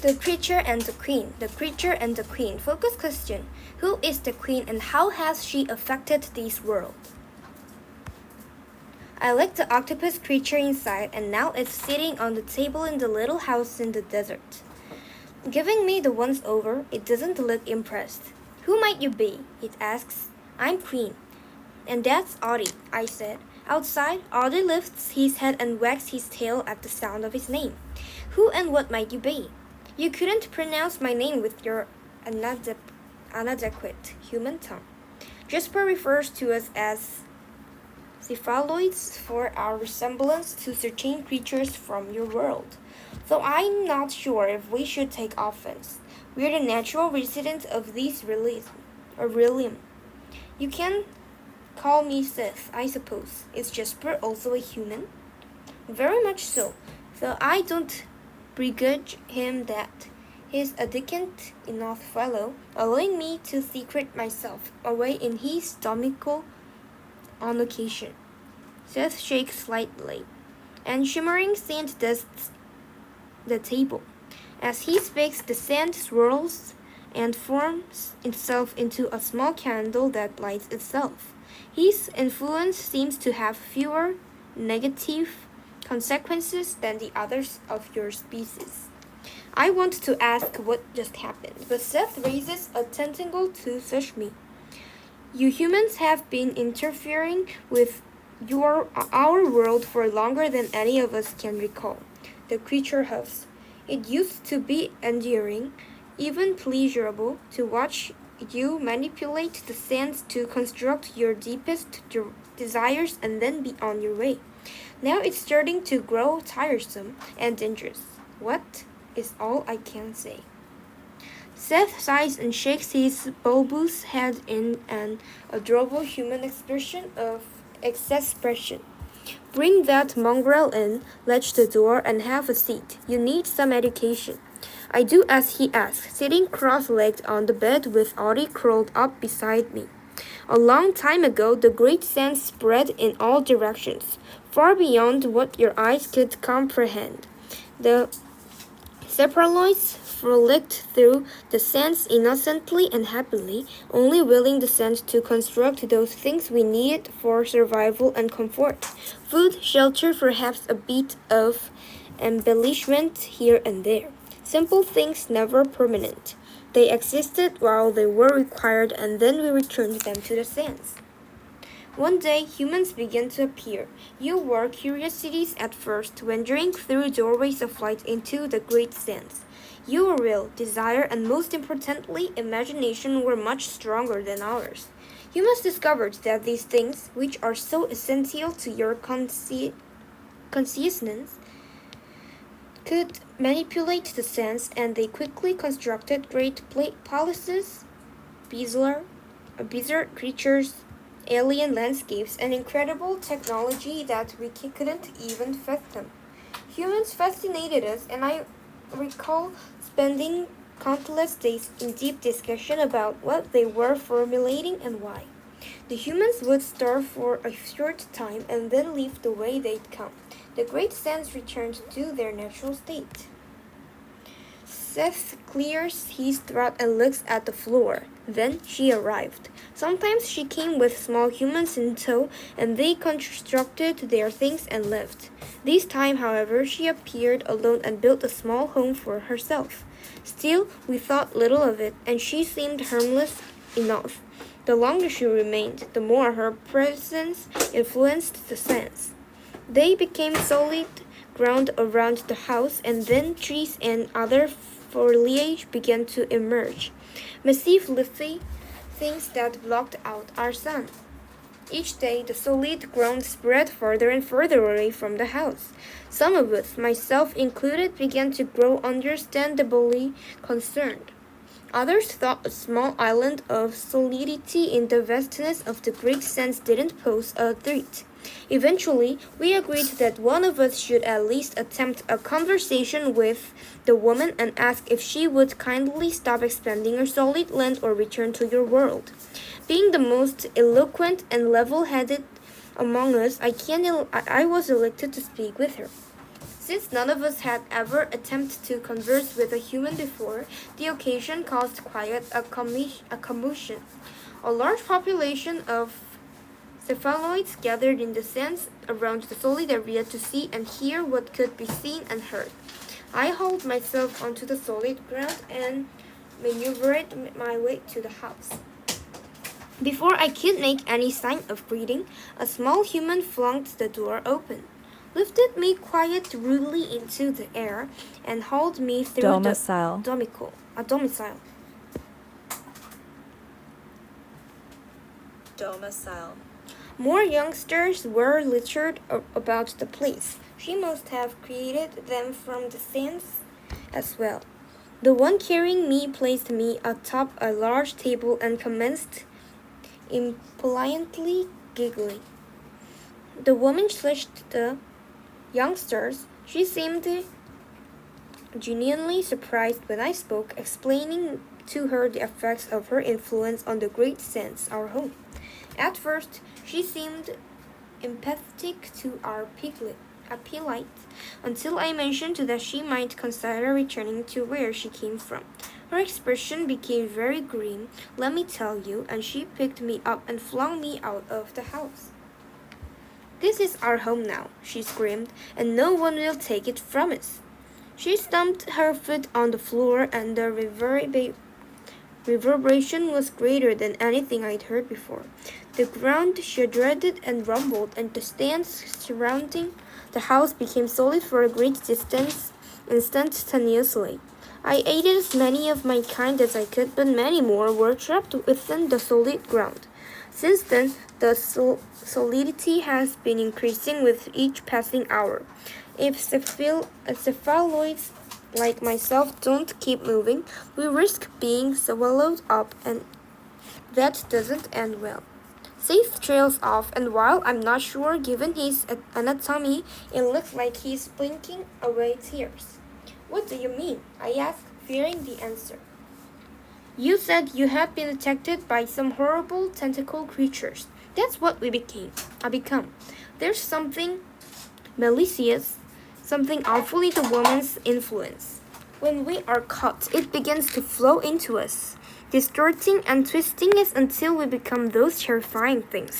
The Creature and the Queen. The Creature and the Queen. Focus question. Who is the Queen and how has she affected this world? I like the octopus creature inside and now it's sitting on the table in the little house in the desert. Giving me the once over, it doesn't look impressed. Who might you be? It asks. I'm Queen. And that's Audie, I said. Outside, Audie lifts his head and wags his tail at the sound of his name. Who and what might you be? You couldn't pronounce my name with your inadequate human tongue. Jasper refers to us as cephaloids for our resemblance to certain creatures from your world. Though I'm not sure if we should take offense. We're the natural residents of this realm. You can call me Seth, I suppose. Is Jasper also a human? Very much so, though I don't begrudge him that. He's a decent enough fellow, allowing me to secrete myself away in his stomach on occasion. Seth shakes slightly, and shimmering sand dusts the table. As he speaks, the sand swirls and forms itself into a small candle that lights itself. His influence seems to have fewer negative consequences than the others of your species. I want to ask what just happened, but Seth raises a tentacle to touch me. You humans have been interfering with our world for longer than any of us can recall. The creature huffs. It used to be endearing, even pleasurable, to watch you manipulate the sands to construct your deepest desires and then be on your way. Now it's starting to grow tiresome and dangerous. What is all I can say. Seth sighs and shakes his bulbous head in an adorable human expression of exasperation. Bring that mongrel in, latch the door, and have a seat. You need some education. I do as he asks, sitting cross-legged on the bed with Audie curled up beside me. A long time ago, the great sands spread in all directions, far beyond what your eyes could comprehend. The cephaloids frolicked through the sands innocently and happily, only willing the sands to construct those things we needed for survival and comfort. Food, shelter, perhaps a bit of embellishment here and there. Simple things never permanent. They existed while they were required and then we returned them to the sands. One day, humans began to appear. You were curiosities at first, wandering through doorways of light into the great sands. Your will, desire, and most importantly, imagination were much stronger than ours. Humans discovered that these things, which are so essential to your consciousness, could manipulate the sands, and they quickly constructed great palaces, bizarre creatures, alien landscapes, and incredible technology that we couldn't even fathom. Humans fascinated us, and I recall spending countless days in deep discussion about what they were formulating and why. The humans would starve for a short time and then leave the way they'd come. The great sands returned to their natural state. Seth clears his throat and looks at the floor. Then she arrived. Sometimes she came with small humans in tow, and they constructed their things and left. This time, however, she appeared alone and built a small home for herself. Still, we thought little of it, and she seemed harmless enough. The longer she remained, the more her presence influenced the sands. They became solid ground around the house, and then trees and other foliage began to emerge. Massive leafy things that blocked out our sun. Each day, the solid ground spread further and further away from the house. Some of us, myself included, began to grow understandably concerned. Others thought a small island of solidity in the vastness of the great sands didn't pose a threat. Eventually, we agreed that one of us should at least attempt a conversation with the woman and ask if she would kindly stop expanding her solid land or return to your world. Being the most eloquent and level-headed among us, I was elected to speak with her. Since none of us had ever attempted to converse with a human before, the occasion caused quite a commotion. A large population of cephaloids gathered in the sands around the solid area to see and hear what could be seen and heard. I hauled myself onto the solid ground and maneuvered my way to the house. Before I could make any sign of greeting, a small human flung the door open, lifted me quite rudely into the air, and hauled me through Domicile. a domicile. Domicile. More youngsters were littered about the place. She must have created them from the sands as well. The one carrying me placed me atop a large table and commenced impolitely giggling. The woman slashed the youngsters. She seemed genuinely surprised when I spoke, explaining to her the effects of her influence on the great sands, our home. At first, she seemed empathetic to our appellate, until I mentioned that she might consider returning to where she came from. Her expression became very grim, let me tell you, and she picked me up and flung me out of the house. "This is our home now," she screamed, "and no one will take it from us." She stamped her foot on the floor, and the reverberation was greater than anything I'd heard before. The ground shuddered and rumbled, and the stands surrounding the house became solid for a great distance instantaneously. I aided as many of my kind as I could, but many more were trapped within the solid ground. Since then, the solidity has been increasing with each passing hour. If cephaloids like myself don't keep moving, we risk being swallowed up, and that doesn't end well. Seth trails off, and while I'm not sure, given his anatomy, it looks like he's blinking away tears. "What do you mean?" I asked, fearing the answer. "You said you had been attacked by some horrible tentacle creatures. That's what I become. There's something malicious, something awful in the woman's influence. When we are caught, it begins to flow into us, distorting and twisting us until we become those terrifying things.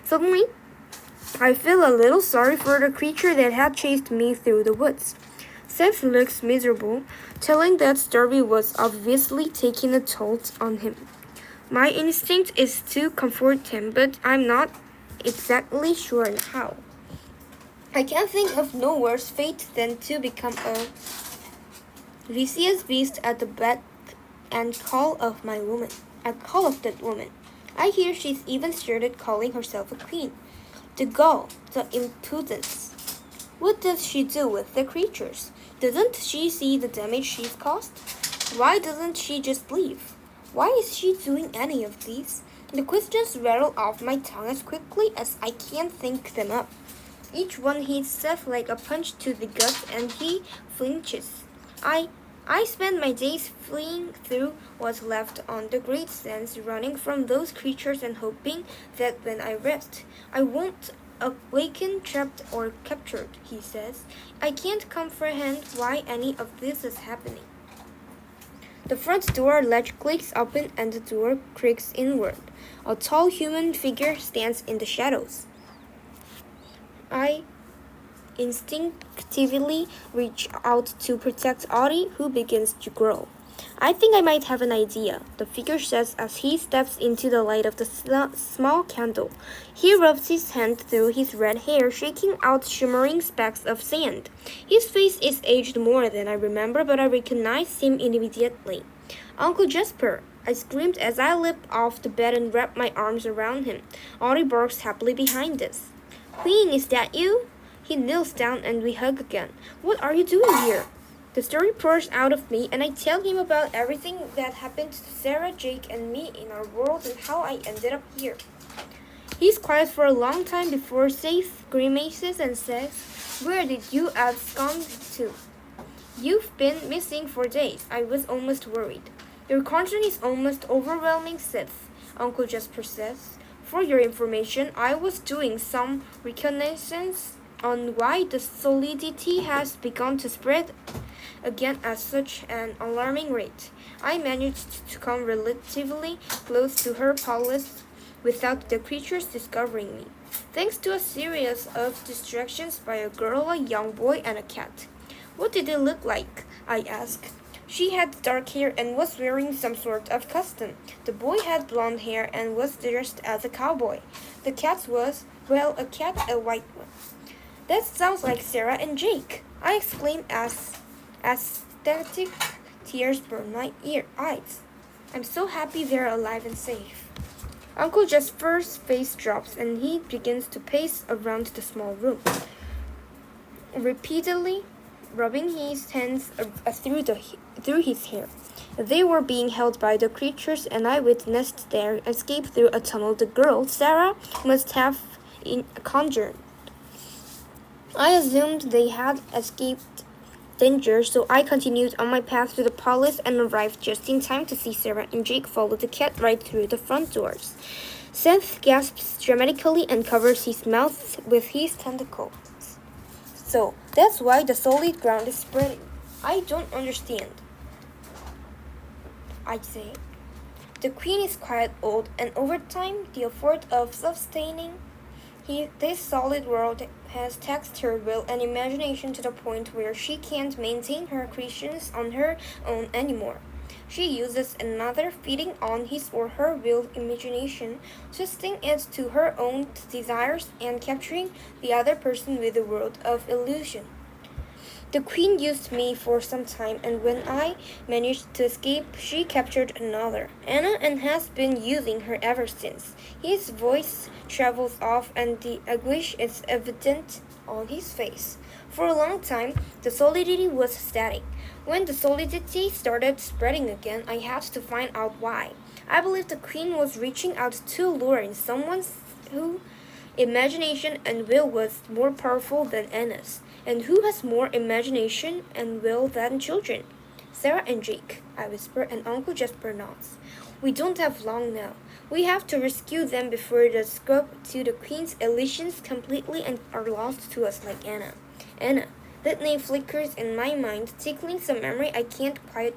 Suddenly, I feel a little sorry for the creature that had chased me through the woods." Seth looks miserable, telling that story was obviously taking a toll on him. My instinct is to comfort him, but I'm not exactly sure how. I can't think of no worse fate than to become a vicious beast at the beck and call of that woman. I hear she's even started calling herself a queen. The gall, the impudence. What does she do with the creatures? Doesn't she see the damage she's caused? Why doesn't she just leave? Why is she doing any of these? The questions rattle off my tongue as quickly as I can think them up. Each one hits Seth like a punch to the gut, and he flinches. I spend my days fleeing through what's left on the great sands, running from those creatures and hoping that when I rest, I won't awaken trapped or captured, he says. I can't comprehend why any of this is happening. The front door latch clicks open and the door creaks inward. A tall human figure stands in the shadows. I instinctively reach out to protect Audie, who begins to grow. "I think I might have an idea," the figure says as he steps into the light of the small candle. He rubs his hand through his red hair, shaking out shimmering specks of sand. His face is aged more than I remember, but I recognize him immediately. "Uncle Jasper!" I screamed as I leaped off the bed and wrapped my arms around him. Audie barks happily behind us. "Queen, is that you?" He kneels down and we hug again. "What are you doing here?" The story pours out of me, and I tell him about everything that happened to Sarah, Jake, and me in our world and how I ended up here. He's quiet for a long time before Seth grimaces and says, "Where did you abscond to? You've been missing for days. I was almost worried." "Your content is almost overwhelming, Seth," Uncle Jasper says. "For your information, I was doing some reconnaissance on why the solidity has begun to spread again at such an alarming rate. I managed to come relatively close to her palace without the creatures discovering me, thanks to a series of distractions by a girl, a young boy, and a cat. What did it look like? I asked. She had dark hair and was wearing some sort of costume. The boy had blonde hair and was dressed as a cowboy. The cat was, well, a cat, a white one. That sounds like Sarah and Jake, I exclaimed as aesthetic tears burned my eyes. I'm so happy they're alive and safe. Uncle Jasper's face drops and he begins to pace around the small room, repeatedly rubbing his hands through his hair. They were being held by the creatures, and I witnessed their escape through a tunnel the girl, Sarah, must have conjured. I assumed they had escaped danger, so I continued on my path to the palace and arrived just in time to see Sarah and Jake follow the cat right through the front doors. Seth gasps dramatically and covers his mouth with his tentacles. So, that's why the solid ground is spreading. I don't understand, I'd say. The queen is quite old, and over time, the effort of sustaining this solid world has taxed her will and imagination to the point where she can't maintain her creations on her own anymore. She uses another, feeding on his or her will imagination, twisting it to her own desires, and capturing the other person with a world of illusion. The queen used me for some time, and when I managed to escape, she captured another, Anna, and has been using her ever since. His voice travels off, and the anguish is evident on his face. For a long time, the solidity was static. When the solidity started spreading again, I had to find out why. I believe the queen was reaching out to lure in someone whose imagination and will was more powerful than Anna's. And who has more imagination and will than children? Sarah and Jake, I whisper, and Uncle Jasper nods. We don't have long now. We have to rescue them before the scope to the queen's illusions completely and are lost to us like Anna. Anna. That name flickers in my mind, tickling some memory I can't quite